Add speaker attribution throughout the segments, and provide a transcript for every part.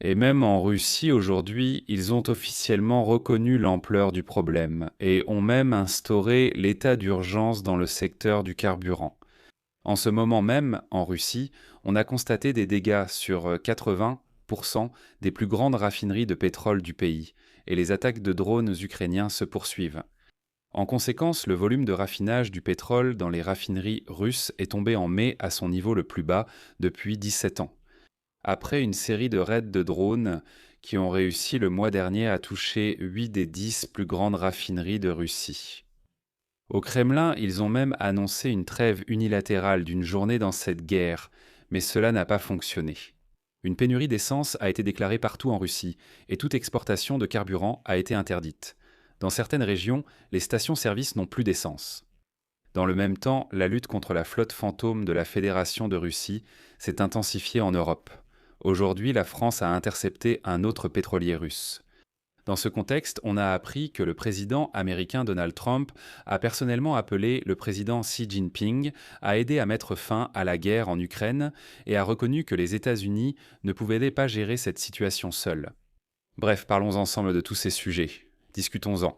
Speaker 1: Et même en Russie aujourd'hui, ils ont officiellement reconnu l'ampleur du problème et ont même instauré l'état d'urgence dans le secteur du carburant. En ce moment même, en Russie, on a constaté des dégâts sur 80% des plus grandes raffineries de pétrole du pays, et les attaques de drones ukrainiens se poursuivent. En conséquence, le volume de raffinage du pétrole dans les raffineries russes est tombé en mai à son niveau le plus bas depuis 17 ans, après une série de raids de drones qui ont réussi le mois dernier à toucher 8 des 10 plus grandes raffineries de Russie. Au Kremlin, ils ont même annoncé une trêve unilatérale d'une journée dans cette guerre, mais cela n'a pas fonctionné. Une pénurie d'essence a été déclarée partout en Russie, et toute exportation de carburant a été interdite. Dans certaines régions, les stations-service n'ont plus d'essence. Dans le même temps, la lutte contre la flotte fantôme de la Fédération de Russie s'est intensifiée en Europe. Aujourd'hui, la France a intercepté un autre pétrolier russe. Dans ce contexte, on a appris que le président américain Donald Trump a personnellement appelé le président Xi Jinping à aider à mettre fin à la guerre en Ukraine et a reconnu que les États-Unis ne pouvaient pas gérer cette situation seuls. Bref, parlons ensemble de tous ces sujets. Discutons-en.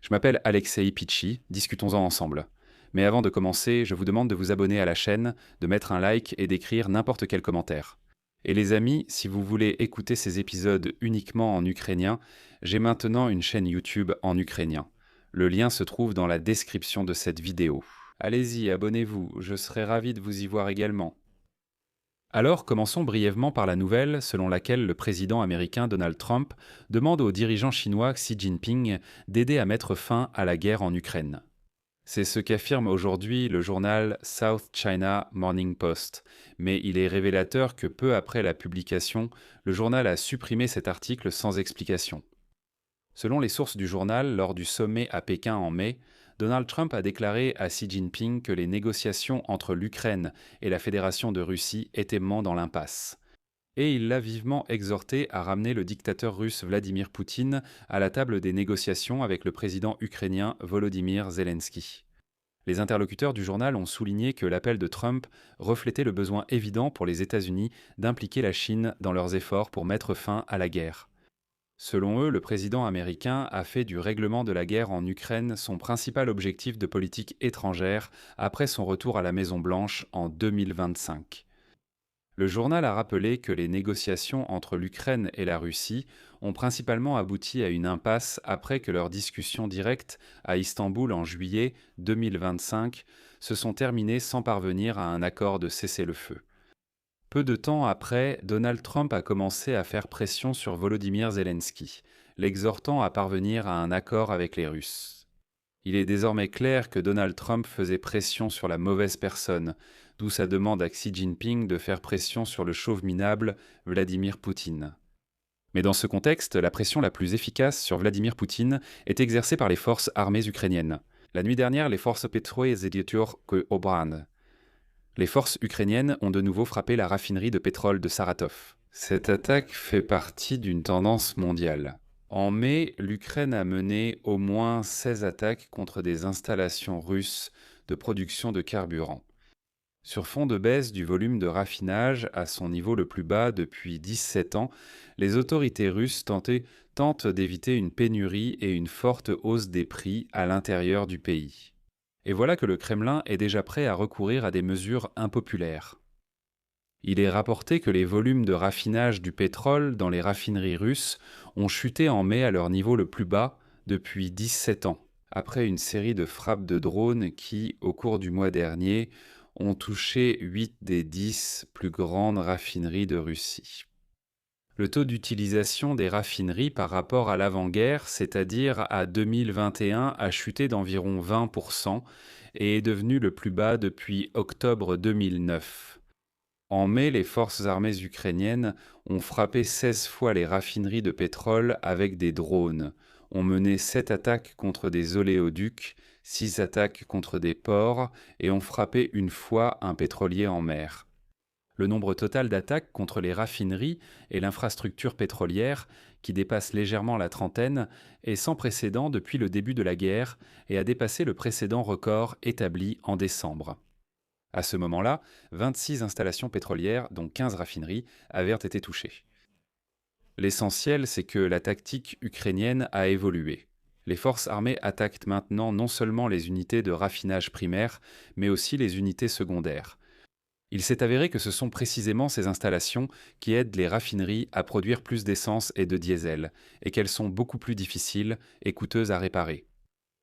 Speaker 1: Je m'appelle Alexei Pichi, discutons-en ensemble. Mais avant de commencer, je vous demande de vous abonner à la chaîne, de mettre un like et d'écrire n'importe quel commentaire. Et les amis, si vous voulez écouter ces épisodes uniquement en ukrainien, j'ai maintenant une chaîne YouTube en ukrainien. Le lien se trouve dans la description de cette vidéo. Allez-y, abonnez-vous, je serai ravi de vous y voir également. Alors, commençons brièvement par la nouvelle selon laquelle le président américain Donald Trump demande au dirigeant chinois Xi Jinping d'aider à mettre fin à la guerre en Ukraine. C'est ce qu'affirme aujourd'hui le journal South China Morning Post, mais il est révélateur que peu après la publication, le journal a supprimé cet article sans explication. Selon les sources du journal, lors du sommet à Pékin en mai, Donald Trump a déclaré à Xi Jinping que les négociations entre l'Ukraine et la Fédération de Russie étaient dans l'impasse. Et il l'a vivement exhorté à ramener le dictateur russe Vladimir Poutine à la table des négociations avec le président ukrainien Volodymyr Zelensky. Les interlocuteurs du journal ont souligné que l'appel de Trump reflétait le besoin évident pour les États-Unis d'impliquer la Chine dans leurs efforts pour mettre fin à la guerre. Selon eux, le président américain a fait du règlement de la guerre en Ukraine son principal objectif de politique étrangère après son retour à la Maison-Blanche en 2025. Le journal a rappelé que les négociations entre l'Ukraine et la Russie ont principalement abouti à une impasse après que leurs discussions directes à Istanbul en juillet 2025 se sont terminées sans parvenir à un accord de cessez-le-feu. Peu de temps après, Donald Trump a commencé à faire pression sur Volodymyr Zelensky, l'exhortant à parvenir à un accord avec les Russes. Il est désormais clair que Donald Trump faisait pression sur la mauvaise personne, d'où sa demande à Xi Jinping de faire pression sur le chauve minable Vladimir Poutine. Mais dans ce contexte, la pression la plus efficace sur Vladimir Poutine est exercée par les forces armées ukrainiennes. La nuit dernière, les forces Petroy Zediatur Obran. Les forces ukrainiennes ont de nouveau frappé la raffinerie de pétrole de Saratov. Cette attaque fait partie d'une tendance mondiale. En mai, l'Ukraine a mené au moins 16 attaques contre des installations russes de production de carburant. Sur fond de baisse du volume de raffinage à son niveau le plus bas depuis 17 ans, les autorités russes tentent d'éviter une pénurie et une forte hausse des prix à l'intérieur du pays. Et voilà que le Kremlin est déjà prêt à recourir à des mesures impopulaires. Il est rapporté que les volumes de raffinage du pétrole dans les raffineries russes ont chuté en mai à leur niveau le plus bas depuis 17 ans, après une série de frappes de drones qui, au cours du mois dernier, ont touché 8 des 10 plus grandes raffineries de Russie. Le taux d'utilisation des raffineries par rapport à l'avant-guerre, c'est-à-dire à 2021, a chuté d'environ 20% et est devenu le plus bas depuis octobre 2009. En mai, les forces armées ukrainiennes ont frappé 16 fois les raffineries de pétrole avec des drones, ont mené 7 attaques contre des oléoducs, 6 attaques contre des ports et ont frappé une fois un pétrolier en mer. Le nombre total d'attaques contre les raffineries et l'infrastructure pétrolière, qui dépasse légèrement la trentaine, est sans précédent depuis le début de la guerre et a dépassé le précédent record établi en décembre. À ce moment-là, 26 installations pétrolières, dont 15 raffineries, avaient été touchées. L'essentiel, c'est que la tactique ukrainienne a évolué. Les forces armées attaquent maintenant non seulement les unités de raffinage primaire, mais aussi les unités secondaires. Il s'est avéré que ce sont précisément ces installations qui aident les raffineries à produire plus d'essence et de diesel, et qu'elles sont beaucoup plus difficiles et coûteuses à réparer.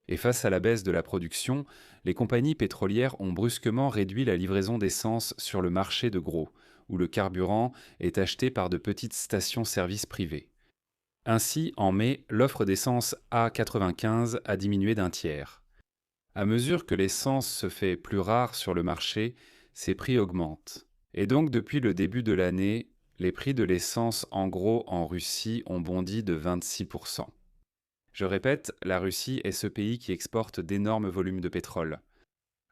Speaker 1: Et face à la baisse de la production, les compagnies pétrolières ont brusquement réduit la livraison d'essence sur le marché de gros, où le carburant est acheté par de petites stations-service privées. Ainsi, en mai, l'offre d'essence A95 a diminué d'un tiers. À mesure que l'essence se fait plus rare sur le marché, ses prix augmentent. Et donc, depuis le début de l'année, les prix de l'essence en gros en Russie ont bondi de 26%. Je répète, la Russie est ce pays qui exporte d'énormes volumes de pétrole.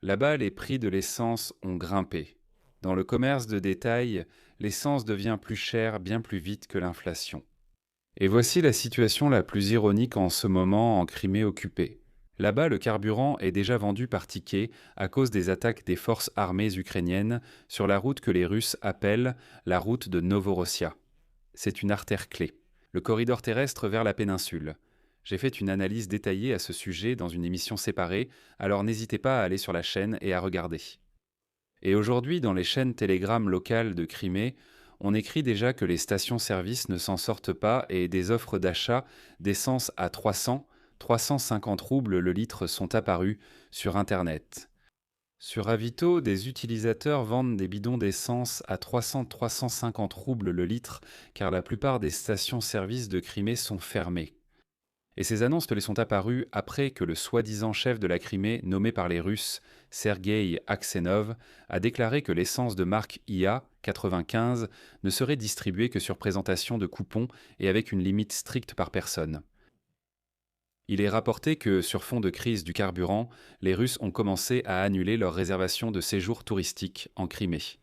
Speaker 1: Là-bas, les prix de l'essence ont grimpé. Dans le commerce de détail, l'essence devient plus chère bien plus vite que l'inflation. Et voici la situation la plus ironique en ce moment en Crimée occupée. Là-bas, le carburant est déjà vendu par ticket à cause des attaques des forces armées ukrainiennes sur la route que les Russes appellent la route de Novorossia. C'est une artère clé, le corridor terrestre vers la péninsule. J'ai fait une analyse détaillée à ce sujet dans une émission séparée, alors n'hésitez pas à aller sur la chaîne et à regarder. Et aujourd'hui, dans les chaînes Telegram locales de Crimée, on écrit déjà que les stations-service ne s'en sortent pas et des offres d'achat d'essence à 350 roubles le litre sont apparues sur Internet. Sur Avito, des utilisateurs vendent des bidons d'essence à 350 roubles le litre car la plupart des stations-service de Crimée sont fermées. Et ces annonces les sont apparues après que le soi-disant chef de la Crimée, nommé par les Russes, Sergueï Aksenov, a déclaré que l'essence de marque IA 95 ne serait distribuée que sur présentation de coupons et avec une limite stricte par personne. Il est rapporté que, sur fond de crise du carburant, les Russes ont commencé à annuler leurs réservations de séjours touristiques en Crimée.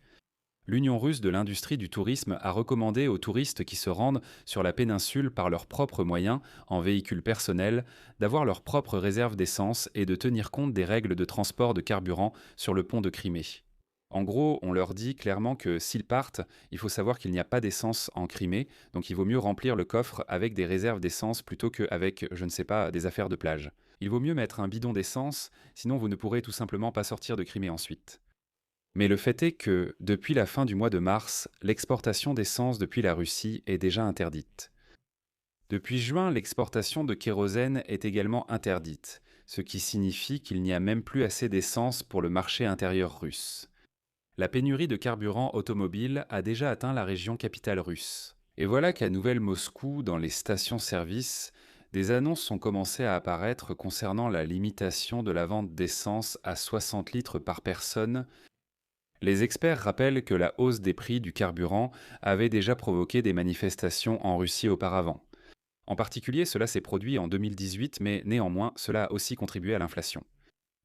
Speaker 1: L'Union russe de l'industrie du tourisme a recommandé aux touristes qui se rendent sur la péninsule par leurs propres moyens, en véhicule personnel, d'avoir leurs propres réserves d'essence et de tenir compte des règles de transport de carburant sur le pont de Crimée. En gros, on leur dit clairement que s'ils partent, il faut savoir qu'il n'y a pas d'essence en Crimée, donc il vaut mieux remplir le coffre avec des réserves d'essence plutôt qu'avec, je ne sais pas, des affaires de plage. Il vaut mieux mettre un bidon d'essence, sinon vous ne pourrez tout simplement pas sortir de Crimée ensuite. Mais le fait est que, depuis la fin du mois de mars, l'exportation d'essence depuis la Russie est déjà interdite. Depuis juin, l'exportation de kérosène est également interdite, ce qui signifie qu'il n'y a même plus assez d'essence pour le marché intérieur russe. La pénurie de carburant automobile a déjà atteint la région capitale russe. Et voilà qu'à Nouvelle-Moscou, dans les stations-service, des annonces ont commencé à apparaître concernant la limitation de la vente d'essence à 60 litres par personne. Les experts rappellent que la hausse des prix du carburant avait déjà provoqué des manifestations en Russie auparavant. En particulier, cela s'est produit en 2018, mais néanmoins, cela a aussi contribué à l'inflation.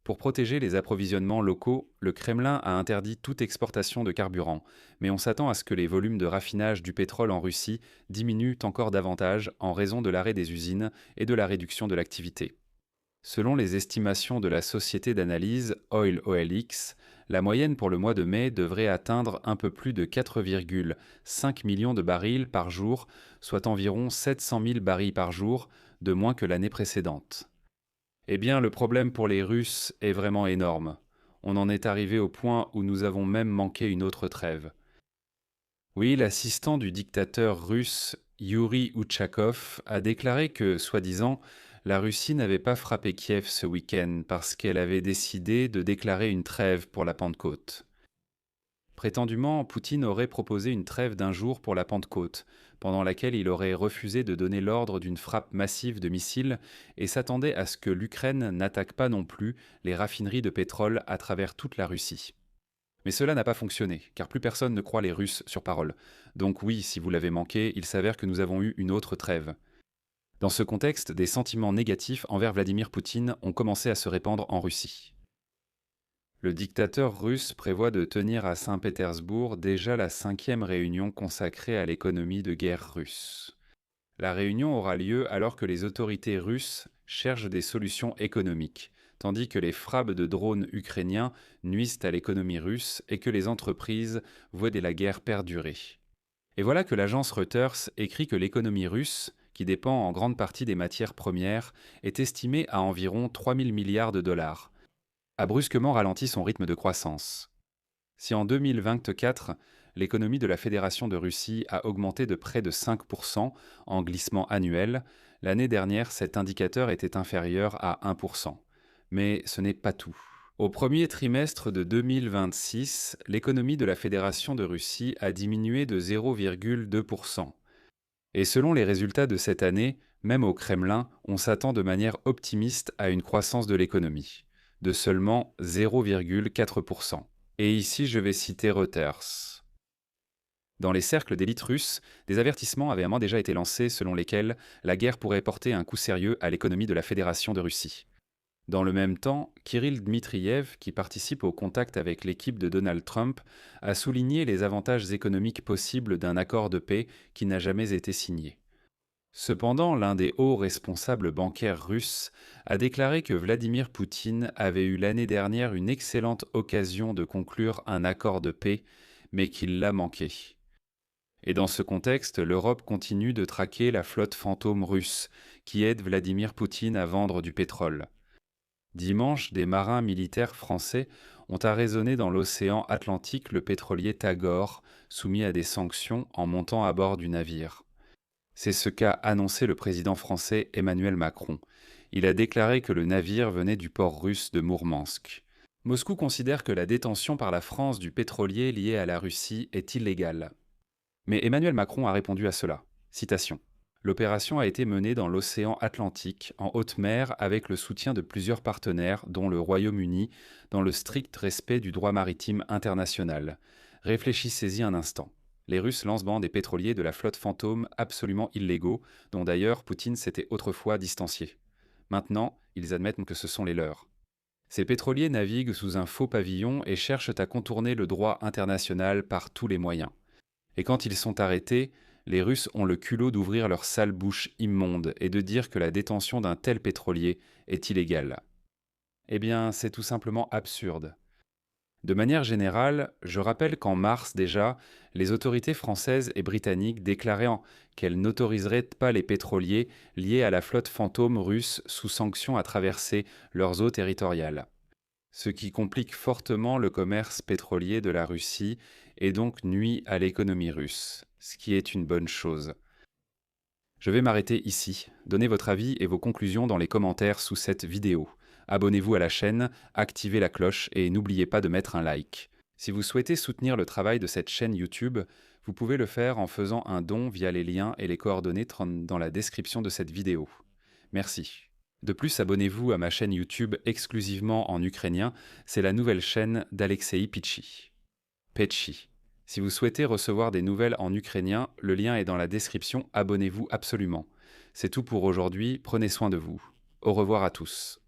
Speaker 1: Pour protéger les approvisionnements locaux, le Kremlin a interdit toute exportation de carburant, mais on s'attend à ce que les volumes de raffinage du pétrole en Russie diminuent encore davantage en raison de l'arrêt des usines et de la réduction de l'activité. Selon les estimations de la société d'analyse Oil OLX, la moyenne pour le mois de mai devrait atteindre un peu plus de 4,5 millions de barils par jour, soit environ 700 000 barils par jour, de moins que l'année précédente. Eh bien, le problème pour les Russes est vraiment énorme. On en est arrivé au point où nous avons même manqué une autre trêve. Oui, l'assistant du dictateur russe Yuri Utchakov a déclaré que, soi-disant, la Russie n'avait pas frappé Kiev ce week-end parce qu'elle avait décidé de déclarer une trêve pour la Pentecôte. Prétendument, Poutine aurait proposé une trêve d'un jour pour la Pentecôte, pendant laquelle il aurait refusé de donner l'ordre d'une frappe massive de missiles et s'attendait à ce que l'Ukraine n'attaque pas non plus les raffineries de pétrole à travers toute la Russie. Mais cela n'a pas fonctionné, car plus personne ne croit les Russes sur parole. Donc oui, si vous l'avez manqué, il s'avère que nous avons eu une autre trêve. Dans ce contexte, des sentiments négatifs envers Vladimir Poutine ont commencé à se répandre en Russie. Le dictateur russe prévoit de tenir à Saint-Pétersbourg déjà la 5e réunion consacrée à l'économie de guerre russe. La réunion aura lieu alors que les autorités russes cherchent des solutions économiques, tandis que les frappes de drones ukrainiens nuisent à l'économie russe et que les entreprises voient la guerre perdurer. Et voilà que l'agence Reuters écrit que l'économie russe, qui dépend en grande partie des matières premières, est estimée à environ 3000 milliards de dollars, a brusquement ralenti son rythme de croissance. Si en 2024, l'économie de la Fédération de Russie a augmenté de près de 5% en glissement annuel, l'année dernière cet indicateur était inférieur à 1%. Mais ce n'est pas tout. Au premier trimestre de 2026, l'économie de la Fédération de Russie a diminué de 0,2%. Et selon les résultats de cette année, même au Kremlin, on s'attend de manière optimiste à une croissance de l'économie, de seulement 0,4%. Et ici, je vais citer Reuters. Dans les cercles d'élite russes, des avertissements avaient déjà été lancés selon lesquels la guerre pourrait porter un coup sérieux à l'économie de la Fédération de Russie. Dans le même temps, Kirill Dmitriev, qui participe au contact avec l'équipe de Donald Trump, a souligné les avantages économiques possibles d'un accord de paix qui n'a jamais été signé. Cependant, l'un des hauts responsables bancaires russes a déclaré que Vladimir Poutine avait eu l'année dernière une excellente occasion de conclure un accord de paix, mais qu'il l'a manqué. Et dans ce contexte, l'Europe continue de traquer la flotte fantôme russe, qui aide Vladimir Poutine à vendre du pétrole. Dimanche, des marins militaires français ont arraisonné dans l'océan Atlantique le pétrolier Tagore, soumis à des sanctions en montant à bord du navire. C'est ce qu'a annoncé le président français Emmanuel Macron. Il a déclaré que le navire venait du port russe de Mourmansk. Moscou considère que la détention par la France du pétrolier lié à la Russie est illégale. Mais Emmanuel Macron a répondu à cela. Citation. L'opération a été menée dans l'océan Atlantique, en haute mer, avec le soutien de plusieurs partenaires, dont le Royaume-Uni, dans le strict respect du droit maritime international. Réfléchissez-y un instant. Les Russes lancent des pétroliers de la flotte fantôme absolument illégaux, dont d'ailleurs Poutine s'était autrefois distancié. Maintenant, ils admettent que ce sont les leurs. Ces pétroliers naviguent sous un faux pavillon et cherchent à contourner le droit international par tous les moyens. Et quand ils sont arrêtés, les Russes ont le culot d'ouvrir leur sale bouche immonde et de dire que la détention d'un tel pétrolier est illégale. Eh bien, c'est tout simplement absurde. De manière générale, je rappelle qu'en mars déjà, les autorités françaises et britanniques déclaraient qu'elles n'autoriseraient pas les pétroliers liés à la flotte fantôme russe sous sanction à traverser leurs eaux territoriales. Ce qui complique fortement le commerce pétrolier de la Russie et donc nuit à l'économie russe, ce qui est une bonne chose. Je vais m'arrêter ici. Donnez votre avis et vos conclusions dans les commentaires sous cette vidéo. Abonnez-vous à la chaîne, activez la cloche et n'oubliez pas de mettre un like. Si vous souhaitez soutenir le travail de cette chaîne YouTube, vous pouvez le faire en faisant un don via les liens et les coordonnées dans la description de cette vidéo. Merci. De plus, abonnez-vous à ma chaîne YouTube exclusivement en ukrainien, c'est la nouvelle chaîne d'Alexei Pichi. Pechi. Si vous souhaitez recevoir des nouvelles en ukrainien, le lien est dans la description, abonnez-vous absolument. C'est tout pour aujourd'hui, prenez soin de vous. Au revoir à tous.